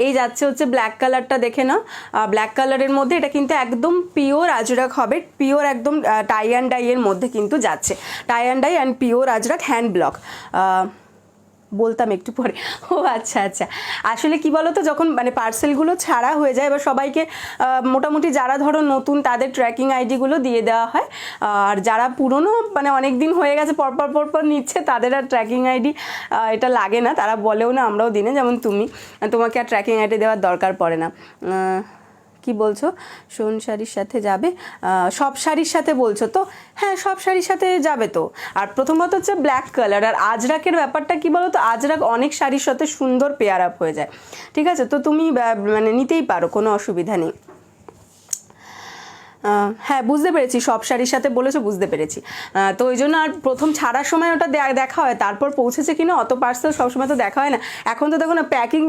এই যাচ্ছে হচ্ছে ব্ল্যাক কালারটা, দেখে নাও। ব্ল্যাক কালারের মধ্যে এটা কিন্তু একদম পিওর আজরাক হবে, পিওর একদম টাই অ্যান্ড ডাইয়ের মধ্যে কিন্তু যাচ্ছে, tie and dye and pure Ajrakh hand block. বলতাম একটু পরে। ও আচ্ছা আচ্ছা, আসলে কি বলো তো, যখন মানে পার্সেলগুলো ছাড়া হয়ে যায়, এবার সবাইকে মোটামুটি যারা ধরো নতুন তাদের ট্র্যাকিং আইডিগুলো দিয়ে দেওয়া হয়, আর যারা পুরনো মানে অনেক দিন হয়ে গেছে পরপর নিচ্ছে তাদের আর ট্র্যাকিং আইডি এটা লাগে না, তারা বলেও না আমরাও দিনে, যেমন তোমাকে আর ট্র্যাকিং আইডি দেওয়ার দরকার পড়ে না। কি বলছো, সোন শাড়ির সাথে যাবে? সব শাড়ির সাথে বলছো তো? হ্যাঁ, সব শাড়ির সাথে যাবে তো। আর প্রথমত হচ্ছে ব্ল্যাক কালার, আর আজরাকের ব্যাপারটা কি বলো তো, আজরাক অনেক শাড়ির সাথে সুন্দর পেয়ার আপ হয়ে যায়, ঠিক আছে? তো তুমি মানে নিতেই পারো, কোনো অসুবিধা নেই। হ্যাঁ, বুঝতে পেরেছি, সব শাড়ির সাথে বলেছো, বুঝতে পেরেছি। তো ওই জন্য আর প্রথম ছাড়ার সময় ওটা দেখা হয়, তারপর পৌঁছেছে কিনা অত পার্সেল সবসময় তো দেখা হয় না। এখন তো দেখো না প্যাকিং